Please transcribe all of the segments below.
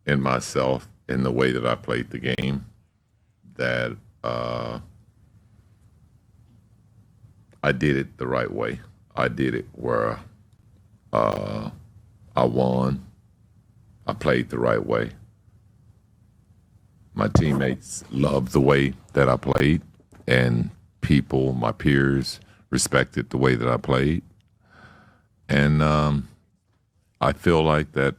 in myself, in the way that I played the game, that I did it the right way. I did it where I won. I played the right way. My teammates loved the way that I played, and people, my peers, respected the way that I played. And I feel like that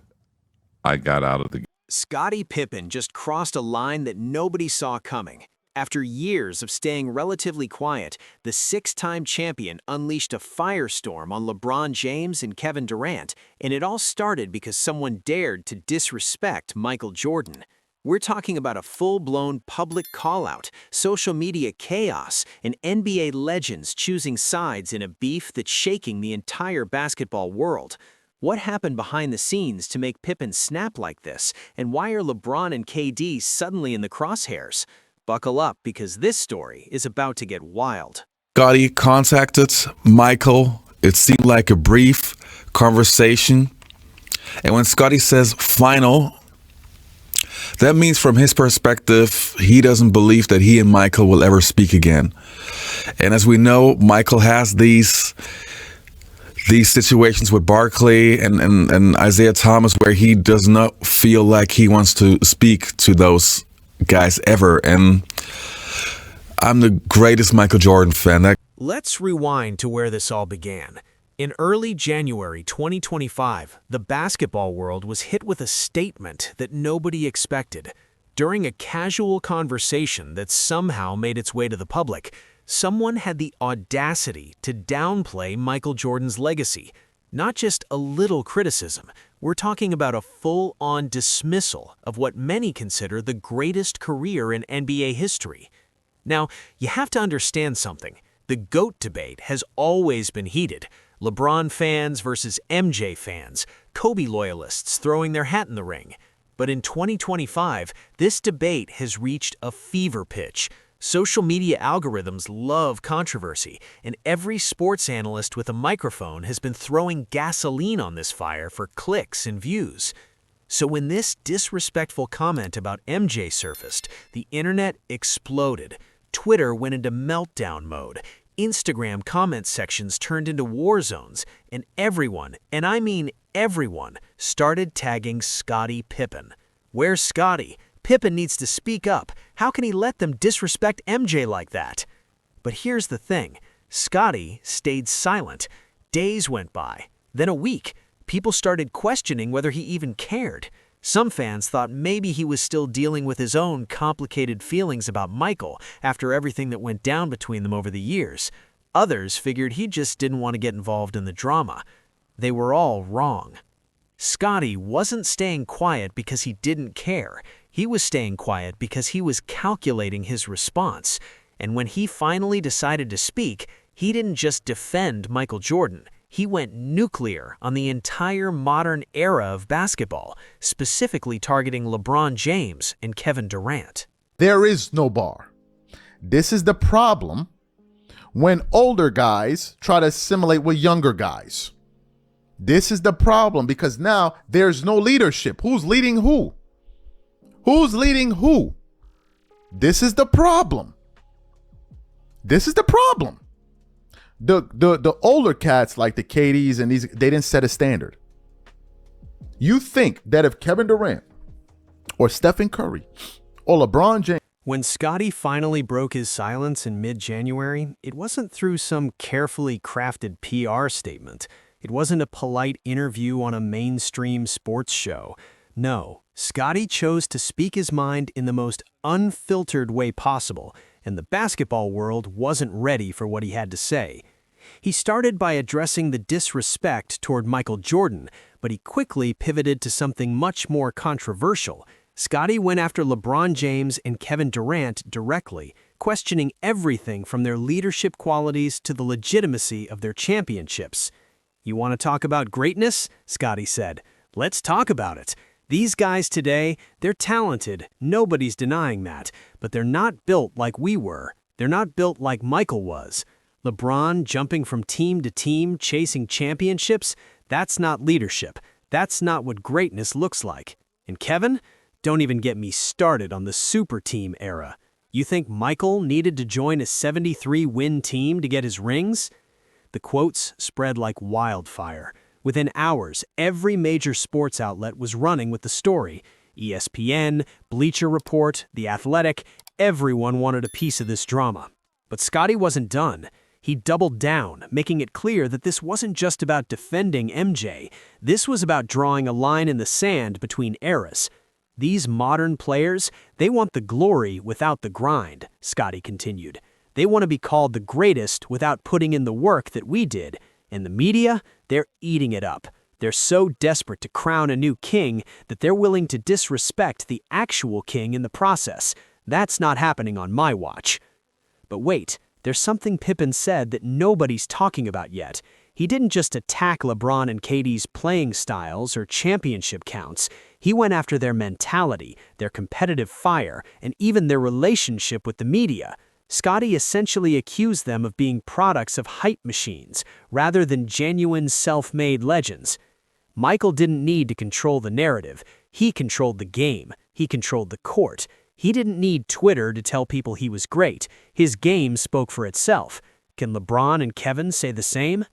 I got out of the game. Scottie Pippen just crossed a line that nobody saw coming. After years of staying relatively quiet, the six-time champion unleashed a firestorm on LeBron James and Kevin Durant, and it all started because someone dared to disrespect Michael Jordan. We're talking about a full-blown public call-out, social media chaos, and NBA legends choosing sides in a beef that's shaking the entire basketball world. What happened behind the scenes to make Pippen snap like this, and why are LeBron and KD suddenly in the crosshairs? Buckle up, because this story is about to get wild. Scottie contacted Michael. It seemed like a brief conversation. And when Scottie says final, that means from his perspective, he doesn't believe that he and Michael will ever speak again. And as we know, Michael has these situations with Barkley and Isaiah Thomas where he does not feel like he wants to speak to those guys ever. And I'm the greatest Michael Jordan fan. Let's rewind to where this all began. In early January 2025, the basketball world was hit with a statement that nobody expected. During a casual conversation that somehow made its way to the public, someone had the audacity to downplay Michael Jordan's legacy. Not just a little criticism, we're talking about a full-on dismissal of what many consider the greatest career in NBA history. Now, you have to understand something. The GOAT debate has always been heated. LeBron fans versus MJ fans, Kobe loyalists throwing their hat in the ring. But in 2025, this debate has reached a fever pitch. Social media algorithms love controversy, and every sports analyst with a microphone has been throwing gasoline on this fire for clicks and views. So when this disrespectful comment about MJ surfaced, the internet exploded. Twitter went into meltdown mode. Instagram comment sections turned into war zones, and everyone, and I mean everyone, started tagging Scottie Pippen. Where's Scottie? Pippen needs to speak up. How can he let them disrespect MJ like that? But here's the thing. Scottie stayed silent. Days went by, then a week. People started questioning whether he even cared. Some fans thought maybe he was still dealing with his own complicated feelings about Michael after everything that went down between them over the years. Others figured he just didn't want to get involved in the drama. They were all wrong. Scottie wasn't staying quiet because he didn't care. He was staying quiet because he was calculating his response. And when he finally decided to speak, he didn't just defend Michael Jordan. He went nuclear on the entire modern era of basketball, specifically targeting LeBron James and Kevin Durant. There is no bar. This is the problem when older guys try to assimilate with younger guys. This is the problem because now there's no leadership. Who's leading who? Who's leading who? This is the problem. This is the problem. The older cats like the KDs and these, they didn't set a standard. You think that if Kevin Durant or Stephen Curry or LeBron James. When Scottie finally broke his silence in mid-January, it wasn't through some carefully crafted PR statement. It wasn't a polite interview on a mainstream sports show. No, Scottie chose to speak his mind in the most unfiltered way possible, and the basketball world wasn't ready for what he had to say. He started by addressing the disrespect toward Michael Jordan, but he quickly pivoted to something much more controversial. Scottie went after LeBron James and Kevin Durant directly, questioning everything from their leadership qualities to the legitimacy of their championships. "You want to talk about greatness?" Scottie said. "Let's talk about it. These guys today, they're talented, nobody's denying that, but they're not built like we were. They're not built like Michael was. LeBron jumping from team to team, chasing championships, that's not leadership. That's not what greatness looks like." And Kevin, don't even get me started on the super team era. You think Michael needed to join a 73-win team to get his rings? The quotes spread like wildfire. Within hours, every major sports outlet was running with the story. ESPN, Bleacher Report, The Athletic, everyone wanted a piece of this drama. But Scottie wasn't done. He doubled down, making it clear that this wasn't just about defending MJ. This was about drawing a line in the sand between eras. These modern players, they want the glory without the grind, Scottie continued. They want to be called the greatest without putting in the work that we did. And the media, they're eating it up. They're so desperate to crown a new king that they're willing to disrespect the actual king in the process. That's not happening on my watch. But wait, there's something Pippen said that nobody's talking about yet. He didn't just attack LeBron and KD's playing styles or championship counts. He went after their mentality, their competitive fire, and even their relationship with the media. Scottie essentially accused them of being products of hype machines, rather than genuine self-made legends. Michael didn't need to control the narrative. He controlled the game. He controlled the court. He didn't need Twitter to tell people he was great. His game spoke for itself. Can LeBron and Kevin say the same?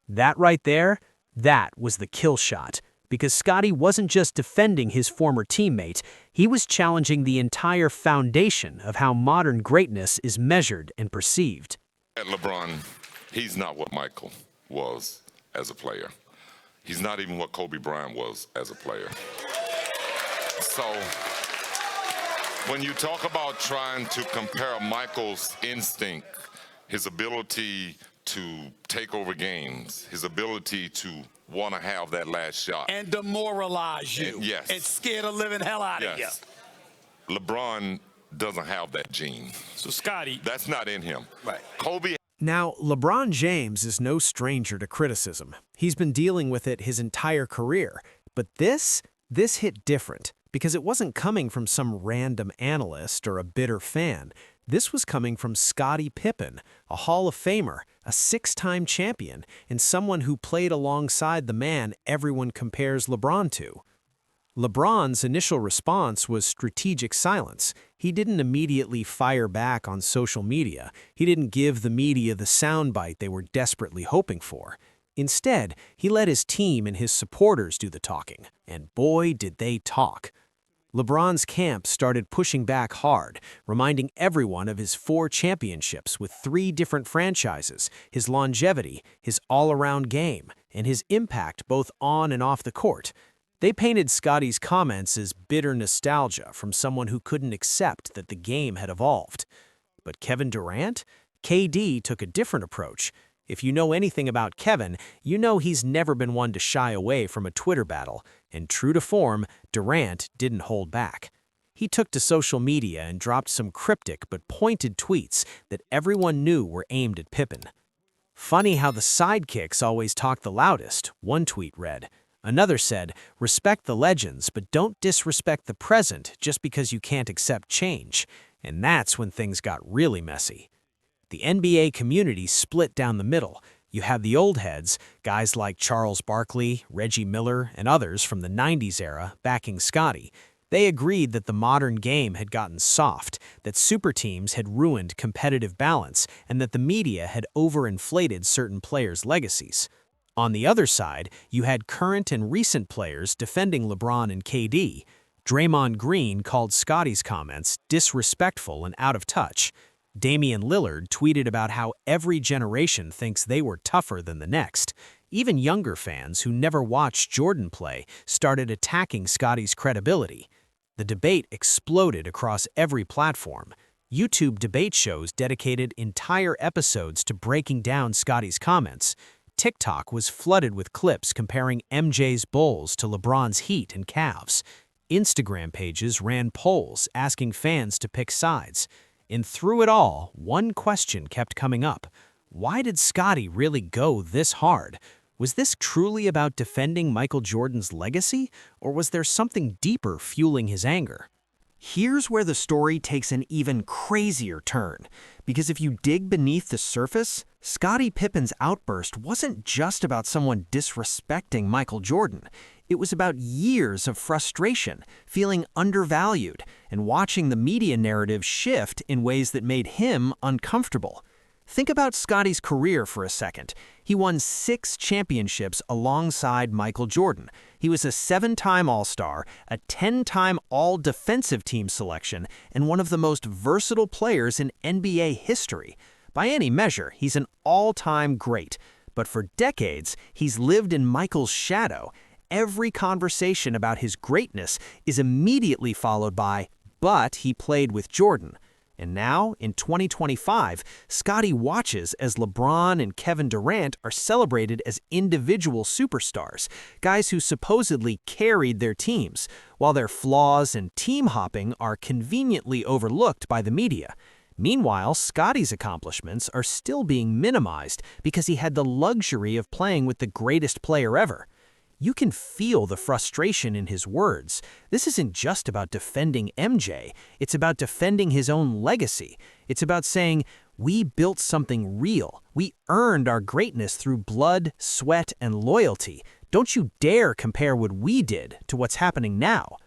That right there, that was the kill shot. Because Scottie wasn't just defending his former teammate, he was challenging the entire foundation of how modern greatness is measured and perceived. At LeBron, he's not what Michael was as a player. He's not even what Kobe Bryant was as a player. So when you talk about trying to compare Michael's instinct, his ability to take over games, his ability to want to have that last shot. And demoralize you. Yes. And scare the living hell out of you. LeBron doesn't have that gene. So, Scottie. That's not in him. Right. Kobe. Now, LeBron James is no stranger to criticism. He's been dealing with it his entire career. But this hit different because it wasn't coming from some random analyst or a bitter fan. This was coming from Scottie Pippen, a Hall of Famer, a 6-time champion, and someone who played alongside the man everyone compares LeBron to. LeBron's initial response was strategic silence. He didn't immediately fire back on social media. He didn't give the media the soundbite they were desperately hoping for. Instead, he let his team and his supporters do the talking, and boy, did they talk. LeBron's camp started pushing back hard, reminding everyone of his 4 championships with 3 different franchises, his longevity, his all-around game, and his impact both on and off the court. They painted Scottie's comments as bitter nostalgia from someone who couldn't accept that the game had evolved. But Kevin Durant? KD took a different approach. If you know anything about Kevin, you know he's never been one to shy away from a Twitter battle, and true to form, Durant didn't hold back. He took to social media and dropped some cryptic but pointed tweets that everyone knew were aimed at Pippen. Funny how the sidekicks always talk the loudest, one tweet read. Another said, respect the legends, but don't disrespect the present just because you can't accept change. And that's when things got really messy. The NBA community split down the middle. You have the old heads, guys like Charles Barkley, Reggie Miller, and others from the 90s era backing Scottie. They agreed that the modern game had gotten soft, that super teams had ruined competitive balance, and that the media had overinflated certain players' legacies. On the other side, you had current and recent players defending LeBron and KD. Draymond Green called Scottie's comments disrespectful and out of touch. Damian Lillard tweeted about how every generation thinks they were tougher than the next. Even younger fans who never watched Jordan play started attacking Scottie's credibility. The debate exploded across every platform. YouTube debate shows dedicated entire episodes to breaking down Scottie's comments. TikTok was flooded with clips comparing MJ's Bulls to LeBron's Heat and Cavs. Instagram pages ran polls asking fans to pick sides. And through it all, one question kept coming up. Why did Scottie really go this hard? Was this truly about defending Michael Jordan's legacy, or was there something deeper fueling his anger? Here's where the story takes an even crazier turn. Because if you dig beneath the surface, Scottie Pippen's outburst wasn't just about someone disrespecting Michael Jordan. It was about years of frustration, feeling undervalued, and watching the media narrative shift in ways that made him uncomfortable. Think about Scottie's career for a second. He won 6 championships alongside Michael Jordan. He was a 7-time All-Star, a 10-time All-Defensive Team selection, and one of the most versatile players in NBA history. By any measure, he's an all-time great. But for decades, he's lived in Michael's shadow. Every conversation about his greatness is immediately followed by, "But he played with Jordan." And now, in 2025, Scottie watches as LeBron and Kevin Durant are celebrated as individual superstars, guys who supposedly carried their teams, while their flaws and team hopping are conveniently overlooked by the media. Meanwhile, Scottie's accomplishments are still being minimized because he had the luxury of playing with the greatest player ever. You can feel the frustration in his words. This isn't just about defending MJ. It's about defending his own legacy. It's about saying, we built something real. We earned our greatness through blood, sweat, and loyalty. Don't you dare compare what we did to what's happening now.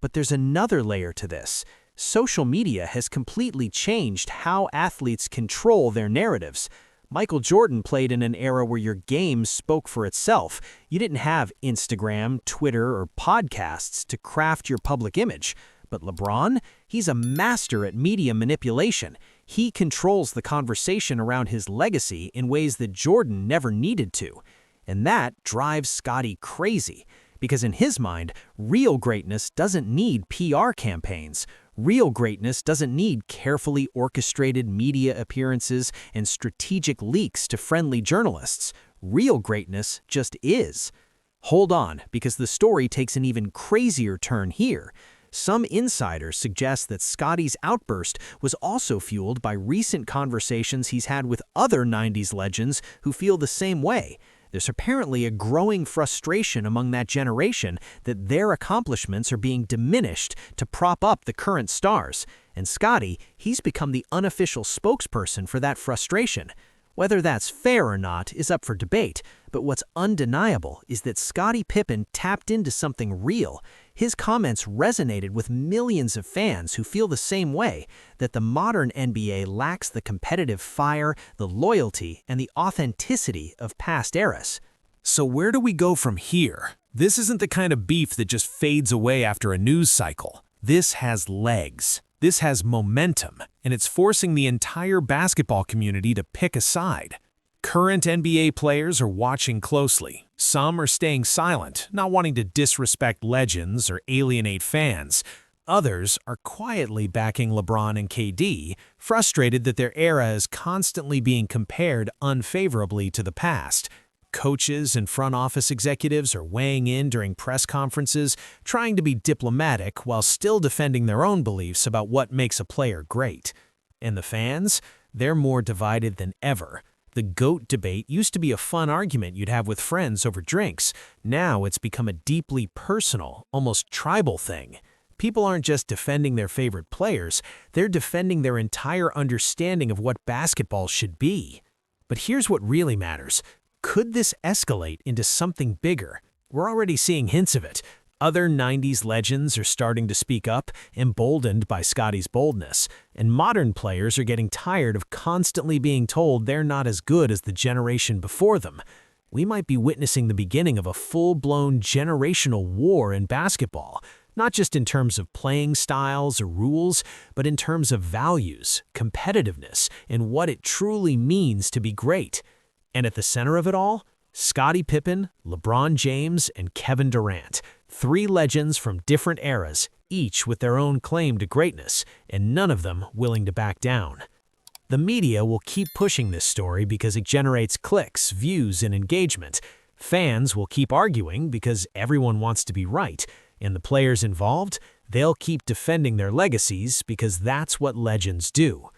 But there's another layer to this. Social media has completely changed how athletes control their narratives. Michael Jordan played in an era where your game spoke for itself. You didn't have Instagram, Twitter, or podcasts to craft your public image. But LeBron, he's a master at media manipulation. He controls the conversation around his legacy in ways that Jordan never needed to. And that drives Scottie crazy. Because in his mind, real greatness doesn't need PR campaigns. Real greatness doesn't need carefully orchestrated media appearances and strategic leaks to friendly journalists. Real greatness just is. Hold on, because the story takes an even crazier turn here. Some insiders suggest that Scottie's outburst was also fueled by recent conversations he's had with other 90s legends who feel the same way. There's apparently a growing frustration among that generation that their accomplishments are being diminished to prop up the current stars. And Scottie, he's become the unofficial spokesperson for that frustration. Whether that's fair or not is up for debate, but what's undeniable is that Scottie Pippen tapped into something real. His comments resonated with millions of fans who feel the same way, that the modern NBA lacks the competitive fire, the loyalty, and the authenticity of past eras. So where do we go from here? This isn't the kind of beef that just fades away after a news cycle. This has legs. This has momentum, and it's forcing the entire basketball community to pick a side. Current NBA players are watching closely. Some are staying silent, not wanting to disrespect legends or alienate fans. Others are quietly backing LeBron and KD, frustrated that their era is constantly being compared unfavorably to the past. Coaches and front office executives are weighing in during press conferences, trying to be diplomatic while still defending their own beliefs about what makes a player great. And the fans? They're more divided than ever. The GOAT debate used to be a fun argument you'd have with friends over drinks. Now it's become a deeply personal, almost tribal thing. People aren't just defending their favorite players, they're defending their entire understanding of what basketball should be. But here's what really matters. Could this escalate into something bigger? We're already seeing hints of it. Other 90s legends are starting to speak up, emboldened by Scottie's boldness, and modern players are getting tired of constantly being told they're not as good as the generation before them. We might be witnessing the beginning of a full-blown generational war in basketball, not just in terms of playing styles or rules, but in terms of values, competitiveness, and what it truly means to be great. And at the center of it all, Scottie Pippen, LeBron James, and Kevin Durant, 3 legends from different eras, each with their own claim to greatness, and none of them willing to back down. The media will keep pushing this story because it generates clicks, views, and engagement. Fans will keep arguing because everyone wants to be right, and the players involved, they'll keep defending their legacies because that's what legends do.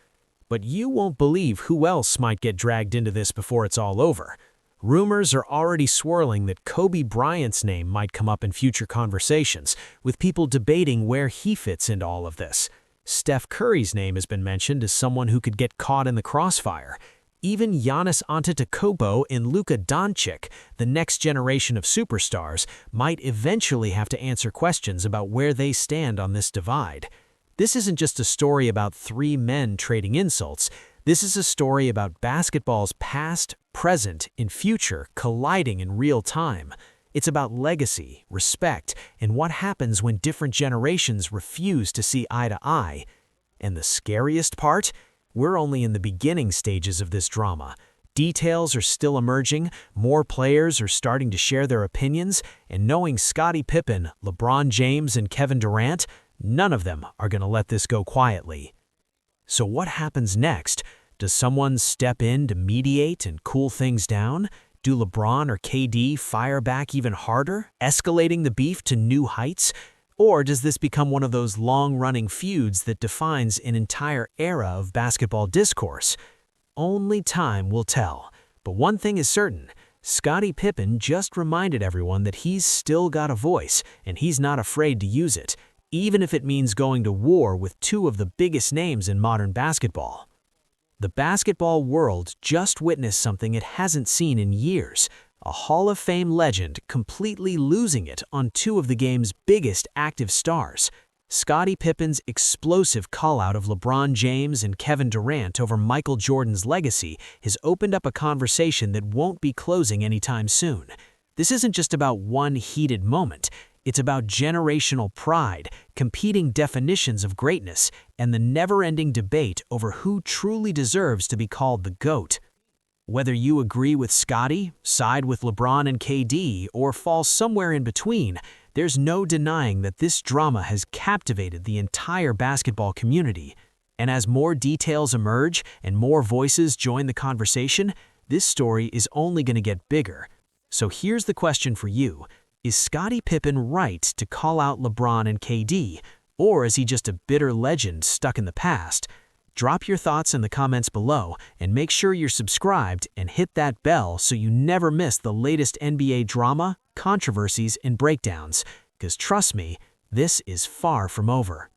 But you won't believe who else might get dragged into this before it's all over. Rumors are already swirling that Kobe Bryant's name might come up in future conversations, with people debating where he fits into all of this. Steph Curry's name has been mentioned as someone who could get caught in the crossfire. Even Giannis Antetokounmpo and Luka Doncic, the next generation of superstars, might eventually have to answer questions about where they stand on this divide. This isn't just a story about three men trading insults. This is a story about basketball's past, present, and future colliding in real time. It's about legacy, respect, and what happens when different generations refuse to see eye to eye. And the scariest part? We're only in the beginning stages of this drama. Details are still emerging, more players are starting to share their opinions, and knowing Scottie Pippen, LeBron James, and Kevin Durant, none of them are going to let this go quietly. So what happens next? Does someone step in to mediate and cool things down? Do LeBron or KD fire back even harder, escalating the beef to new heights? Or does this become one of those long-running feuds that defines an entire era of basketball discourse? Only time will tell. But one thing is certain, Scottie Pippen just reminded everyone that he's still got a voice, and he's not afraid to use it, even if it means going to war with two of the biggest names in modern basketball. The basketball world just witnessed something it hasn't seen in years. A Hall of Fame legend completely losing it on two of the game's biggest active stars. Scottie Pippen's explosive call-out of LeBron James and Kevin Durant over Michael Jordan's legacy has opened up a conversation that won't be closing anytime soon. This isn't just about one heated moment. It's about generational pride, competing definitions of greatness, and the never-ending debate over who truly deserves to be called the GOAT. Whether you agree with Scottie, side with LeBron and KD, or fall somewhere in between, there's no denying that this drama has captivated the entire basketball community. And as more details emerge and more voices join the conversation, this story is only going to get bigger. So here's the question for you. Is Scottie Pippen right to call out LeBron and KD, or is he just a bitter legend stuck in the past? Drop your thoughts in the comments below and make sure you're subscribed and hit that bell so you never miss the latest NBA drama, controversies, and breakdowns. Because trust me, this is far from over.